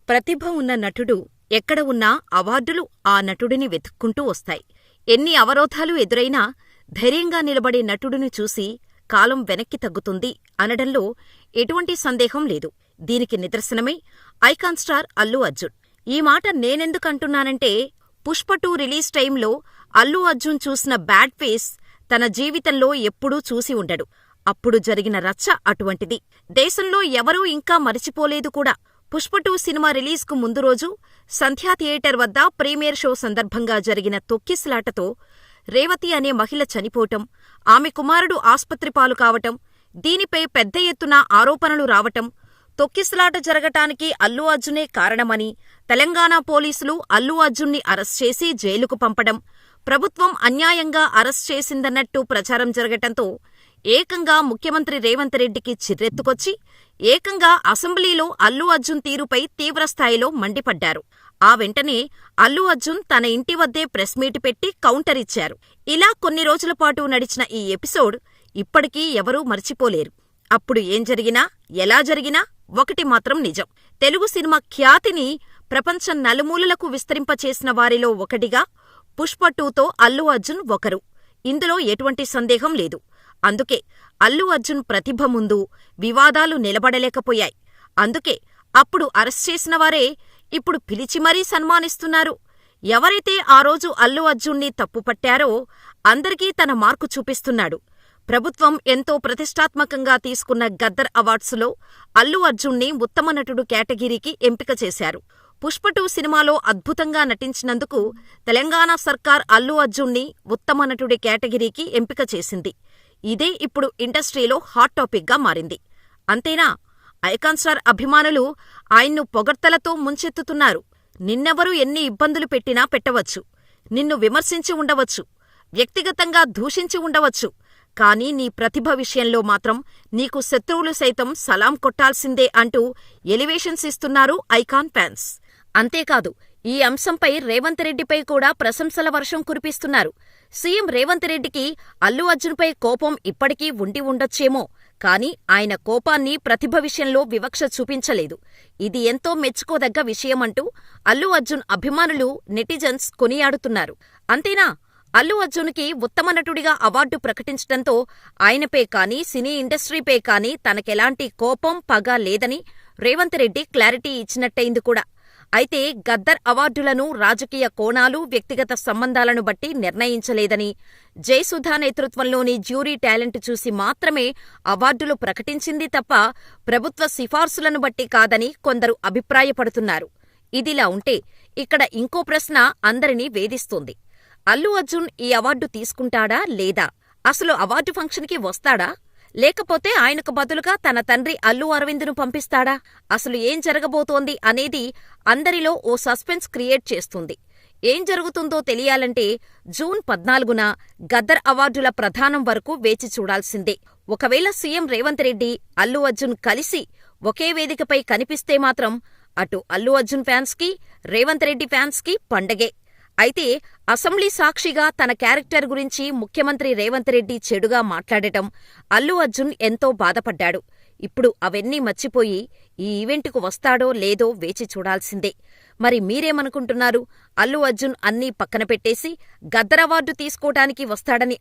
ప్రతిభ ఉన్న నటుడు ఎక్కడ ఉన్నా అవార్డులు ఆ నటుడిని వెతుక్కుంటూ వస్తాయి. ఎన్ని అవరోధాలు ఎదురైనా ధైర్యంగా నిలబడే నటుడిని చూసి కాలం వెనక్కి తగ్గుతుంది అనడంలో ఎటువంటి సందేహం లేదు. దీనికి నిదర్శనమే ఐకాన్ స్టార్ అల్లు అర్జున్. ఈ మాట నేనెందుకంటున్నానంటే, పుష్ప 2 రిలీజ్ టైంలో అల్లు అర్జున్ చూసిన బ్యాడ్ ఫేస్ తన జీవితంలో ఎప్పుడూ చూసి ఉండడు. అప్పుడు జరిగిన రచ్చ అటువంటిది. దేశంలో ఎవరూ ఇంకా మరిచిపోలేదు కూడా. పుష్ప 2 సినిమా రిలీజ్కు ముందు రోజు సంధ్యా థియేటర్ వద్ద ప్రీమియర్ షో సందర్భంగా జరిగిన తొక్కిసలాటతో రేవతి అనే మహిళ చనిపోవటం, ఆమె కుమారుడు ఆస్పత్రి పాలు కావటం, దీనిపై పెద్ద ఎత్తున ఆరోపణలు రావటం, తొక్కిసలాట జరగటానికి అల్లు అర్జునే కారణమని తెలంగాణ పోలీసులు అల్లు అర్జున్ని అరెస్ట్ చేసి జైలుకు పంపడం, ప్రభుత్వం అన్యాయంగా అరెస్ట్ చేసిందన్నట్టు ప్రచారం జరగటంతో ఏకంగా ముఖ్యమంత్రి రేవంత్ రెడ్డికి చిర్రెత్తుకొచ్చి ఏకంగా అసెంబ్లీలో అల్లు అర్జున్ తీరుపై తీవ్రస్థాయిలో మండిపడ్డారు. ఆ వెంటనే అల్లు అర్జున్ తన ఇంటి వద్దే ప్రెస్ మీట్ పెట్టి కౌంటర్ ఇచ్చారు. ఇలా కొన్ని రోజుల పాటు నడిచిన ఈ ఎపిసోడ్ ఇప్పటికీ ఎవరూ మర్చిపోలేరు. అప్పుడు ఏం జరిగినా, ఎలా జరిగినా ఒకటి మాత్రం నిజం. తెలుగు సినిమా ఖ్యాతిని ప్రపంచం నలుమూలలకు విస్తరింపచేసిన వారిలో ఒకటిగా పుష్ప 2తో అల్లు అర్జున్ ఒకరు. ఇందులో ఎటువంటి సందేహం లేదు. అందుకే అల్లు అర్జున్ ప్రతిభ ముందు వివాదాలు నిలబడలేకపోయాయి. అందుకే అప్పుడు అరెస్ట్ చేసిన వారే ఇప్పుడు పిలిచి మరీ సన్మానిస్తున్నారు. ఎవరైతే ఆ రోజు అల్లు అర్జున్ని తప్పుపట్టారో అందరికీ తన మార్కు చూపిస్తున్నాడు. ప్రభుత్వం ఎంతో ప్రతిష్టాత్మకంగా తీసుకున్న గద్దర్ అవార్డ్స్లో అల్లు అర్జున్ని ఉత్తమ నటుడు కేటగిరీకి ఎంపిక చేశారు. పుష్ప 2 సినిమాలో అద్భుతంగా నటించినందుకు తెలంగాణ సర్కార్ అల్లు అర్జున్ని ఉత్తమ నటుడి కేటగిరీకి ఎంపిక చేసింది. ఇదే ఇప్పుడు ఇండస్ట్రీలో హాట్ టాపిక్గా మారింది. అంతేనా, ఐకాన్ స్టార్ అభిమానులు ఆయన్ను పొగడ్తలతో ముంచెత్తుతున్నారు. నిన్నెవరూ ఎన్ని ఇబ్బందులు పెట్టినా పెట్టవచ్చు, నిన్ను విమర్శించి ఉండవచ్చు, వ్యక్తిగతంగా దూషించి ఉండవచ్చు, కానీ నీ ప్రతిభ విషయంలో మాత్రం నీకు శత్రువులు సైతం సలాం కొట్టాల్సిందే అంటూ ఎలివేషన్స్ ఇస్తున్నారు ఐకాన్ ఫ్యాన్స్. అంతేకాదు, ఈ అంశంపై రేవంత్ రెడ్డిపై కూడా ప్రశంసల వర్షం కురిపిస్తున్నారు. సీఎం రేవంత్ రెడ్డికి అల్లు అర్జున్పై కోపం ఇప్పటికీ ఉండి ఉండొచ్చేమో, కానీ ఆయన కోపాన్ని ప్రతిభ విషయంలో వివక్ష చూపించలేదు. ఇది ఎంతో మెచ్చుకోదగ్గ విషయమంటూ అల్లు అర్జున్ అభిమానులు, నెటిజన్స్ కొనియాడుతున్నారు. అంతేనా, అల్లు అర్జున్కి ఉత్తమ నటుడిగా అవార్డు ప్రకటించడంతో ఆయనపై కానీ, సినీ ఇండస్ట్రీపై కానీ తనకెలాంటి కోపం, పగ లేదని రేవంత్ రెడ్డి క్లారిటీ ఇచ్చినట్టయింది కూడా. అయితే గద్దర్ అవార్డులను రాజకీయ కోణాలు, వ్యక్తిగత సంబంధాలను బట్టి నిర్ణయించలేదని, జయసుధా నేతృత్వంలోని జ్యూరీ టాలెంట్ చూసి మాత్రమే అవార్డులు ప్రకటించింది తప్ప ప్రభుత్వ సిఫార్సులను బట్టి కాదని కొందరు అభిప్రాయపడుతున్నారు. ఇదిలా ఉంటే ఇక్కడ ఇంకో ప్రశ్న అందరినీ వేధిస్తోంది. అల్లు అర్జున్ ఈ అవార్డు తీసుకుంటాడా లేదా? అసలు అవార్డు ఫంక్షన్కి వస్తాడా? లేకపోతే ఆయనకు బదులుగా తన తండ్రి అల్లు అరవింద్ను పంపిస్తాడా? అసలు ఏం జరగబోతోంది అనేది అందరిలో ఓ సస్పెన్స్ క్రియేట్ చేస్తుంది. ఏం జరుగుతుందో తెలియాలంటే జూన్ 14న గద్దర్ అవార్డుల ప్రదానం వరకు వేచి చూడాల్సిందే. ఒకవేళ సీఎం రేవంత్ రెడ్డి, అల్లు అర్జున్ కలిసి ఒకే వేదికపై కనిపిస్తే మాత్రం అటు అల్లు అర్జున్ ఫ్యాన్స్కి, రేవంత్ రెడ్డి ఫ్యాన్స్కి పండగే. అయితే అసెంబ్లీ సాక్షిగా తన క్యారెక్టర్ గురించి ముఖ్యమంత్రి రేవంత్ రెడ్డి చెడుగా మాట్లాడటం అల్లు అర్జున్ ఎంతో బాధపడ్డాడు. ఇప్పుడు అవన్నీ మర్చిపోయి ఈ ఈవెంటుకు వస్తాడో లేదో వేచి చూడాల్సిందే. మరి మీరేమనుకుంటున్నారు? అల్లు అర్జున్ అన్నీ పక్కన పెట్టేసి గద్దర్ అవార్డు తీసుకోటానికి వస్తాడని